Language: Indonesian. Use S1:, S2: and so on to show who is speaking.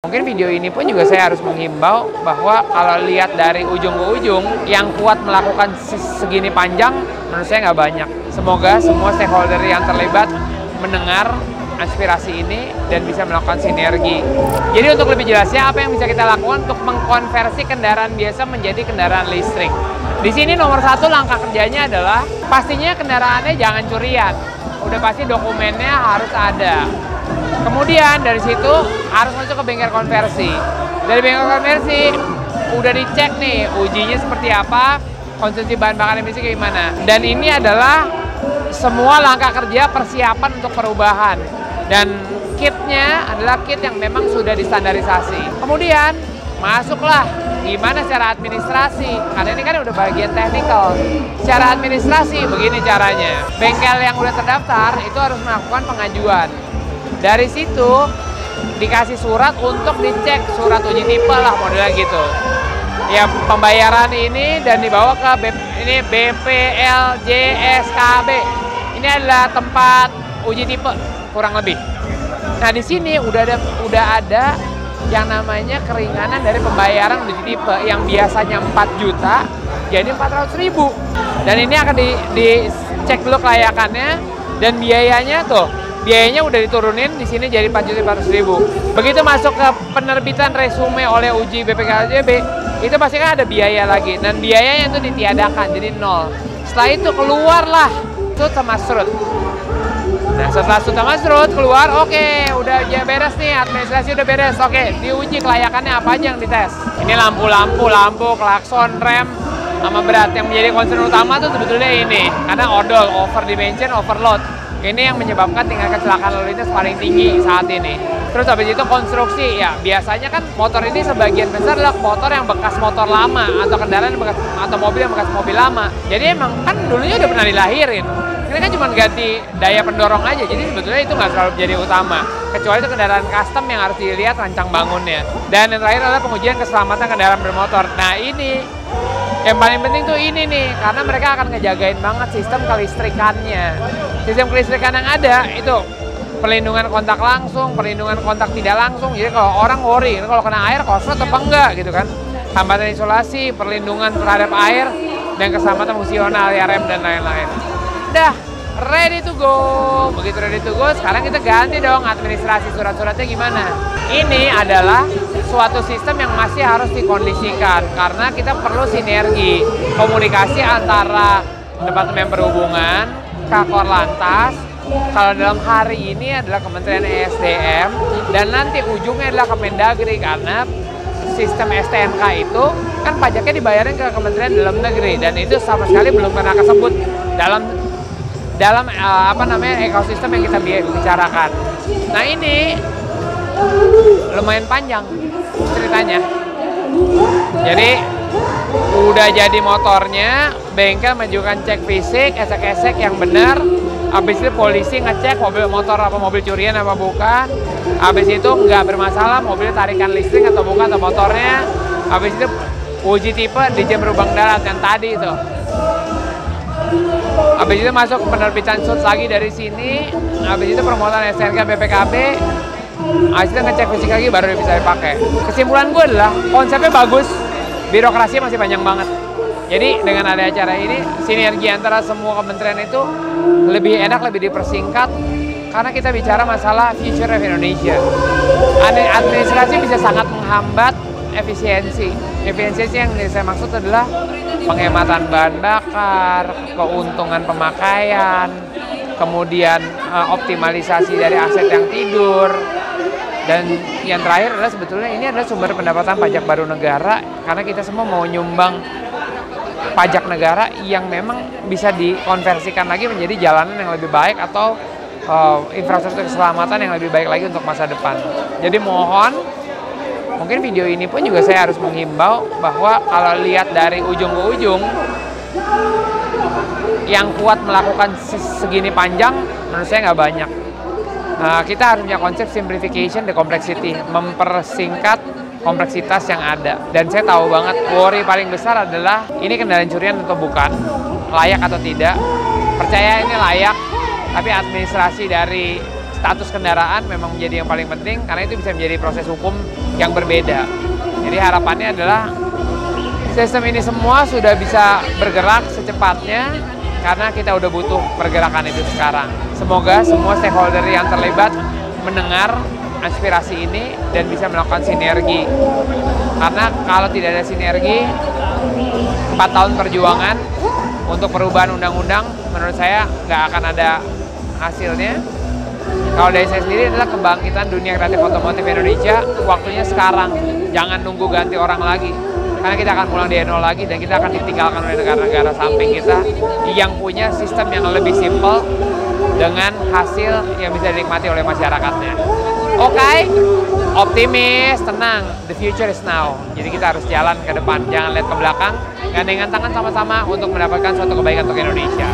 S1: Mungkin video ini pun juga saya harus menghimbau bahwa kalau lihat dari ujung ke ujung, yang kuat melakukan segini panjang, menurut saya nggak banyak. Semoga semua stakeholder yang terlibat mendengar aspirasi ini dan bisa melakukan sinergi. Jadi untuk lebih jelasnya, apa yang bisa kita lakukan untuk mengkonversi kendaraan biasa menjadi kendaraan listrik? Di sini nomor satu langkah kerjanya adalah pastinya kendaraannya jangan curian. Udah pasti dokumennya harus ada. Kemudian dari situ harus masuk ke bengkel konversi. Dari bengkel konversi udah dicek nih ujinya seperti apa, konsumsi bahan bakar emisi kayak gimana. Dan ini adalah semua langkah kerja persiapan untuk perubahan. Dan kitnya adalah kit yang memang sudah distandarisasi. Kemudian masuklah gimana secara administrasi, karena ini kan udah bagian teknikal. Secara administrasi begini caranya. Bengkel yang udah terdaftar itu harus melakukan pengajuan. Dari situ dikasih surat untuk dicek, surat uji tipe lah modelnya gitu. Ya pembayaran ini dan dibawa ke BPLJSKB. Ini adalah tempat uji tipe kurang lebih. Nah di sini udah ada yang namanya keringanan dari pembayaran uji tipe yang biasanya 4 juta jadi 400.000. Dan ini akan dicek dulu kelayakannya dan biayanya tuh. Biayanya udah diturunin di sini jadi 4.400.000. Begitu masuk ke penerbitan resume oleh uji BPKJB, itu pasti kan ada biaya lagi dan biayanya itu ditiadakan jadi 0. Setelah itu keluarlah sut sama srut. Nah setelah sut sama srut keluar, oke, udah ya beres nih, administrasi udah beres. Oke, diuji kelayakannya apa aja yang dites. Ini lampu, klakson, rem, sama berat. Yang menjadi concern utama tuh sebetulnya ini, karena odol, over dimension, overload. Ini yang menyebabkan tingkat kecelakaan lalu lintas paling tinggi saat ini. Terus habis itu konstruksi, ya biasanya kan motor ini sebagian besar adalah motor yang bekas motor lama atau kendaraan yang bekas atau mobil yang bekas mobil lama. Jadi emang kan dulunya udah pernah dilahirin. Ini kan cuma ganti daya pendorong aja, jadi sebetulnya itu nggak selalu jadi utama. Kecuali itu kendaraan custom yang harus dilihat rancang bangunnya. Dan yang terakhir adalah pengujian keselamatan kendaraan bermotor. Nah ini yang paling penting tuh ini nih, karena mereka akan ngejagain banget sistem kelistrikannya. Sistem kelistrikan yang ada itu perlindungan kontak langsung, perlindungan kontak tidak langsung. Jadi kalau orang worry, kalau kena air koslet apa enggak gitu kan. Hambatan isolasi, perlindungan terhadap air, dan keselamatan fungsional, ya rem dan lain-lain. Udah ready to go. Begitu ready to go, sekarang kita ganti dong administrasi surat-suratnya gimana. Ini adalah suatu sistem yang masih harus dikondisikan karena kita perlu sinergi komunikasi antara Departemen Perhubungan, Kakor Lantas, kalau dalam hari ini adalah Kementerian ESDM, dan nanti ujungnya adalah Kemendagri karena sistem STNK itu kan pajaknya dibayarin ke Kementerian Dalam Negeri dan itu sama sekali belum pernah kesebut dalam ekosistem yang kita bicarakan. Nah ini lumayan panjang ceritanya. Jadi udah jadi motornya, bengkel menunjukkan cek fisik, esek-esek yang benar. Habis itu polisi ngecek motor apa mobil curian apa bukan. Habis itu nggak bermasalah mobil tarikan listrik atau bukan atau motornya. Habis itu uji tipe di jam berubang darat yang tadi itu. Habis itu masuk penerbitan sut lagi dari sini. Habis itu permohonan STNK BPKB. Habis itu ngecek fisik lagi baru bisa dipakai. Kesimpulan gue adalah konsepnya bagus, birokrasinya masih panjang banget. Jadi dengan ada acara ini, sinergi antara semua kementerian itu lebih enak, lebih dipersingkat karena kita bicara masalah future of Indonesia. Administrasi bisa sangat menghambat efisiensi. Efisiensi yang saya maksud adalah penghematan bahan bakar, keuntungan pemakaian, kemudian optimalisasi dari aset yang tidur. Dan yang terakhir adalah sebetulnya ini adalah sumber pendapatan pajak baru negara karena kita semua mau nyumbang pajak negara yang memang bisa dikonversikan lagi menjadi jalanan yang lebih baik atau infrastruktur keselamatan yang lebih baik lagi untuk masa depan. Jadi mohon, mungkin video ini pun juga saya harus menghimbau bahwa kalau lihat dari ujung ke ujung, yang kuat melakukan segini panjang menurut saya nggak banyak. Kita harus punya konsep simplification the complexity, mempersingkat kompleksitas yang ada. Dan saya tahu banget worry paling besar adalah ini kendaraan curian atau bukan, layak atau tidak. Percaya ini layak, tapi administrasi dari status kendaraan memang menjadi yang paling penting karena itu bisa menjadi proses hukum yang berbeda. Jadi harapannya adalah sistem ini semua sudah bisa bergerak secepatnya karena kita udah butuh pergerakan itu sekarang. Semoga semua stakeholder yang terlibat mendengar aspirasi ini dan bisa melakukan sinergi. Karena kalau tidak ada sinergi, 4 tahun perjuangan untuk perubahan undang-undang menurut saya nggak akan ada hasilnya. Kalau dari saya sendiri adalah kebangkitan dunia kreatif otomotif Indonesia, waktunya sekarang. Jangan nunggu ganti orang lagi. Karena kita akan pulang di nol lagi dan kita akan ditinggalkan oleh negara-negara samping kita yang punya sistem yang lebih simpel dengan hasil yang bisa dinikmati oleh masyarakatnya. Oke, optimis, tenang, the future is now. Jadi kita harus jalan ke depan, jangan lihat ke belakang, gandengan tangan sama-sama untuk mendapatkan suatu kebaikan untuk Indonesia.